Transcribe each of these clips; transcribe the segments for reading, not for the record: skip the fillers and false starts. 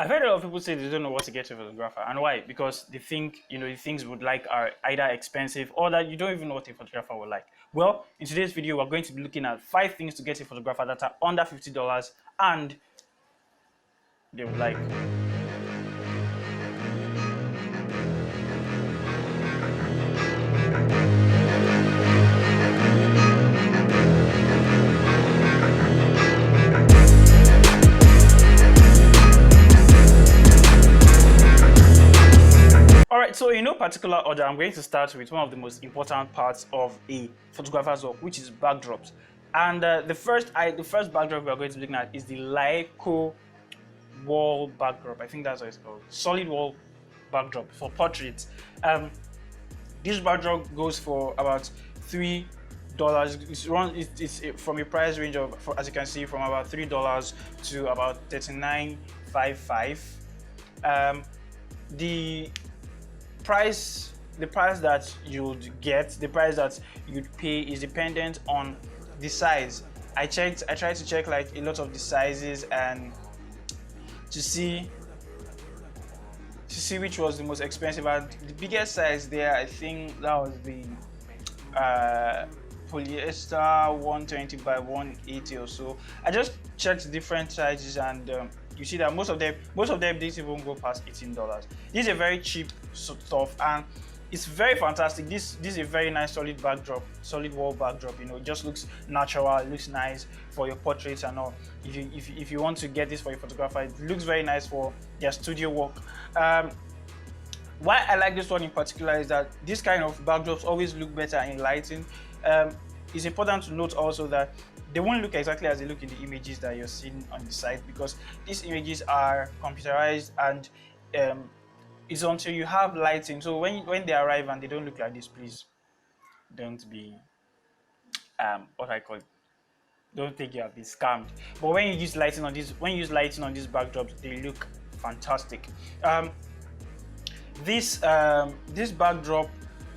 I've heard a lot of people say they don't know what to get to a photographer, and why? Because they think the things would like are either expensive or that you don't even know what a photographer would like. Well, in today's video, we're going to be looking at 5 things to get a photographer that are under $50 and they would like. Alright, so in no particular order, I'm going to start with one of the most important parts of a photographer's work, which is backdrops. And the first backdrop we are going to be looking at is the LAEACCO wall backdrop. I think that's what it's called. Solid wall backdrop for portraits. This backdrop goes for about $3. It's from a price range of, as you can see, from about $3 to about $39.55. The price that you'd get, the price that you'd pay is dependent on the size. I tried to check like a lot of the sizes and to see which was the most expensive. And the biggest size there, I think that was the polyester 120 by 180 or so. I just checked different sizes and you see that most of them didn't even go past $18. This is a very cheap stuff and it's very fantastic. This is a very nice solid wall backdrop. It just looks natural, it looks nice for your portraits and all. If you want to get this for your photographer, it looks very nice for their studio work. Why I like this one in particular is that this kind of backdrops always look better in lighting. It's important to note also that they won't look exactly as they look in the images that you're seeing on the site, because these images are computerized and it's until you have lighting. So when they arrive and they don't look like this, please don't be don't think you have been scammed. But when you use lighting on these backdrops, they look fantastic. This backdrop,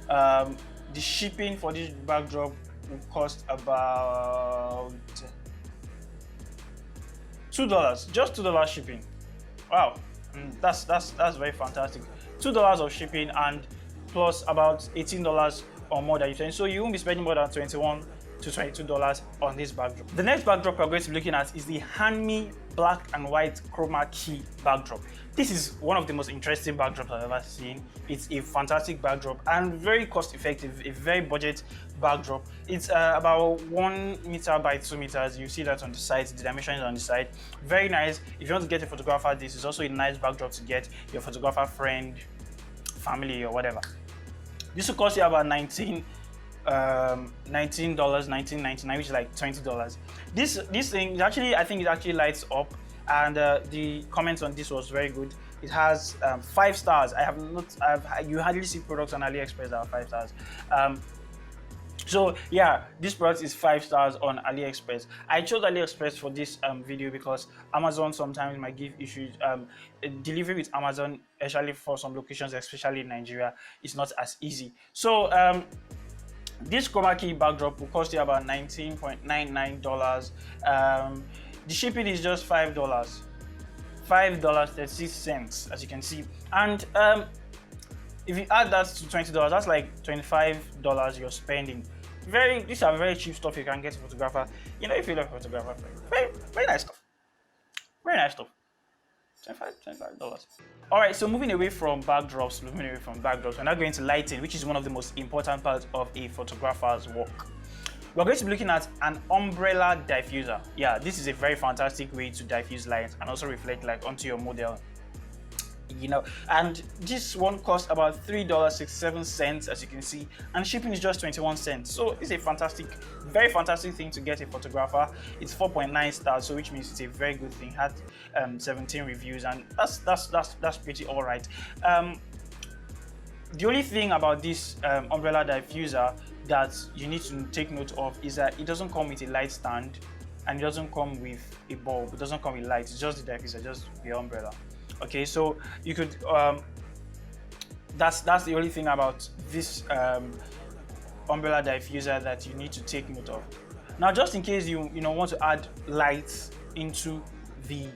the shipping for this backdrop will cost about $2, just $2 shipping. Wow, that's very fantastic. $2 of shipping and plus about $18 or more that you spend. So you won't be spending more than $21 to $22 on this backdrop. The next backdrop we're going to be looking at is the Hanmi black and white chroma key backdrop. This is one of the most interesting backdrops I've ever seen. It's a fantastic backdrop and very cost effective, a very budget backdrop. It's about 1 meter by 2 meters. You see that on the side, the dimensions on the side. Very nice. If you want to get a photographer, this is also a nice backdrop to get your photographer friend, family or whatever. This will cost you about $19.99, which is like $20. This thing actually, I think it actually lights up, and the comments on this was very good. It has 5 stars. You hardly see products on AliExpress that are 5 stars. So yeah, this product is 5 stars on AliExpress. I chose AliExpress for this video because Amazon sometimes might give issues. Delivery with Amazon, especially for some locations, especially in Nigeria, is not as easy. So this chroma key backdrop will cost you about $19.99. The shipping is just $5.36, as you can see. And if you add that to $20, that's like $25 you're spending. These are very cheap stuff you can get a photographer. If you love a photographer, very nice stuff. Very nice stuff. $25. Alright, so moving away from backdrops, we're now going to lighting, which is one of the most important parts of a photographer's work. We're going to be looking at an umbrella diffuser. Yeah, this is a very fantastic way to diffuse light and also reflect light onto your model. And this one costs about $3.67, as you can see, and shipping is just 21 cents. So it's a very fantastic thing to get a photographer. It's 4.9 stars, so which means it's a very good thing. Had 17 reviews, and that's pretty all right. The only thing about this umbrella diffuser that you need to take note of is that it doesn't come with a light stand, and it doesn't come with a bulb. It doesn't come with lights. It's just the diffuser, just the umbrella. Okay, so you could that's the only thing about this umbrella diffuser that you need to take note of. Now, just in case you want to add lights into the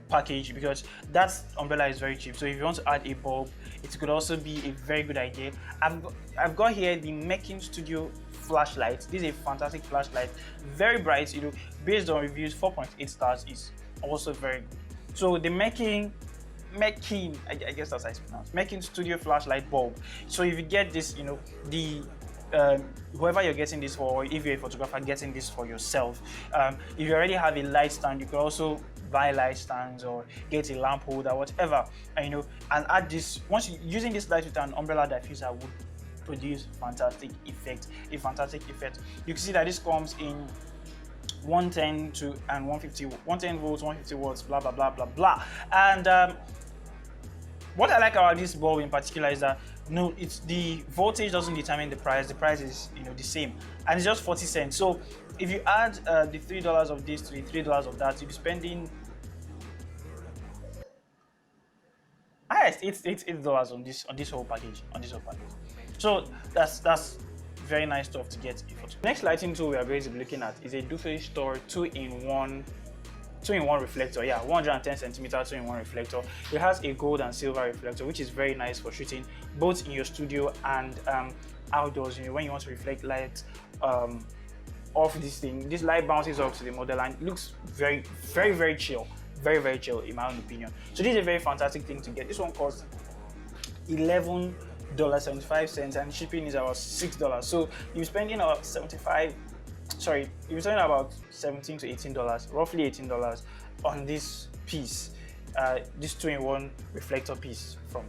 package, because that umbrella is very cheap. So if you want to add a bulb, it could also be a very good idea. I've got here the Meking Studio flashlight. This is a fantastic flashlight, very bright. You know, based on reviews, 4.8 stars is also very good. So the Meking, I guess that's how it's pronounced, Meking Studio flashlight bulb. So if you get this, you know, the whoever you're getting this for, if you're a photographer getting this for yourself, if you already have a light stand, you can also buy light stands or get a lamp holder, whatever, and you know, and add this. Once you're using this light with an umbrella diffuser would produce a fantastic effect. You can see that this comes in 110 to and 150, 110 volts, 150 watts, blah blah blah blah blah. And what I like about this bulb in particular is that no, it's the voltage doesn't determine the price. The price is, you know, the same, and it's just 40 cents. So if you add the $3 of this to the $3 of that, you'll be spending it's $8 on this whole package. So that's very nice stuff to get. Next lighting tool we are going to be looking at is a Dufei Store 2-in-1 reflector. Yeah, 110 centimeter 2-in-1 reflector. It has a gold and silver reflector, which is very nice for shooting both in your studio and outdoors. You know, when you want to reflect light off this thing, this light bounces off to the model and it looks very chill, very chill in my own opinion. So this is a very fantastic thing to get. This one costs $11.75 and shipping is about $6. So you're spending about you're spending about $17 to $18, roughly $18 on this piece, this 2-in-1 reflector piece from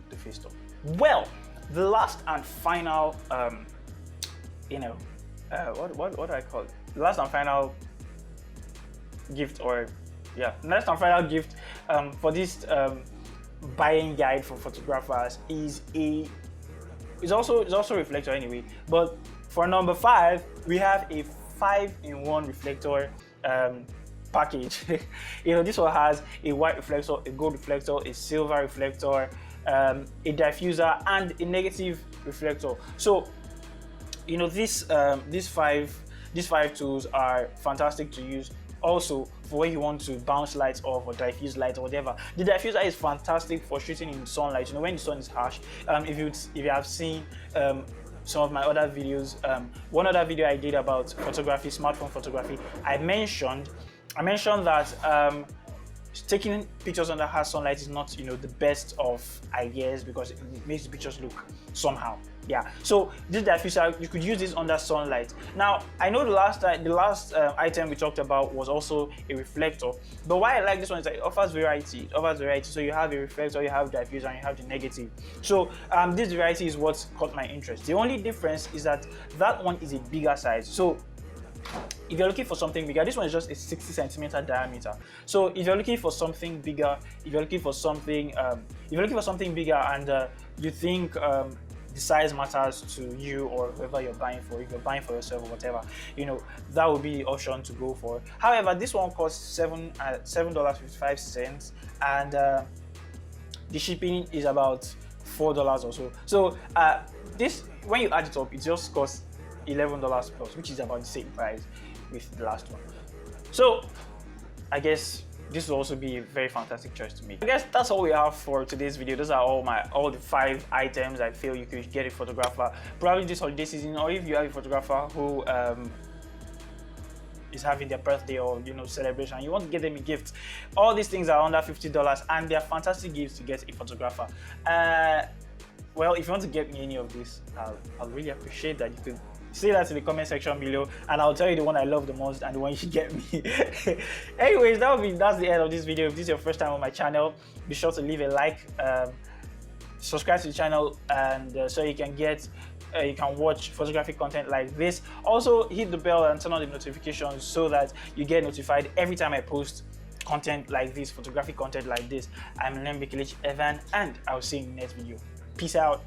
the Dufei Store. Well, the last and final, what do I call it? The last and final gift, for this buying guide for photographers is it's also a reflector anyway, but for number 5 we have a 5-in-1 reflector package. You know, this one has a white reflector, a gold reflector, a silver reflector, a diffuser, and a negative reflector. So you know, these five tools are fantastic to use also for when you want to bounce lights off or diffuse lights or whatever. The diffuser is fantastic for shooting in sunlight. You know, when the sun is harsh. If you have seen some of my other videos, one other video I did about photography, smartphone photography, I mentioned that taking pictures under harsh sunlight is not, you know, the best of ideas because it makes the pictures look somehow. Yeah, so this diffuser, you could use this under sunlight. Now, I know the last item we talked about was also a reflector, but why I like this one is that it offers variety. So you have a reflector, you have diffuser, and you have the negative. So this variety is what caught my interest. The only difference is that one is a bigger size. So if you're looking for something bigger, this one is just a 60 centimeter diameter. So if you're looking for something bigger, if you're looking for something bigger and you think the size matters to you or whoever you're buying for, if you're buying for yourself or whatever, you know, that would be the option to go for. However, this one costs $7.55 and the shipping is about $4 or so. So this, when you add it up, it just costs $11 plus, which is about the same price with the last one. So I guess this will also be a very fantastic choice to make. I guess that's all we have for today's video. Those are all the 5 items I feel you could get a photographer probably this holiday season, or if you have a photographer who is having their birthday or, you know, celebration, you want to get them a gift. All these things are under $50 and they're fantastic gifts to get a photographer. Well, if you want to get me any of this, I'll really appreciate that. You could say that in the comment section below and I'll tell you the one I love the most and the one you should get me. Anyways, that's the end of this video. If this is your first time on my channel, be sure to leave a like, subscribe to the channel, and so you can watch photography content like this. Also hit the bell and turn on the notifications so that you get notified every time I post content like this, photography content like this. I'm Nlemibe Kelechi Evan and I'll see you in the next video. Peace out.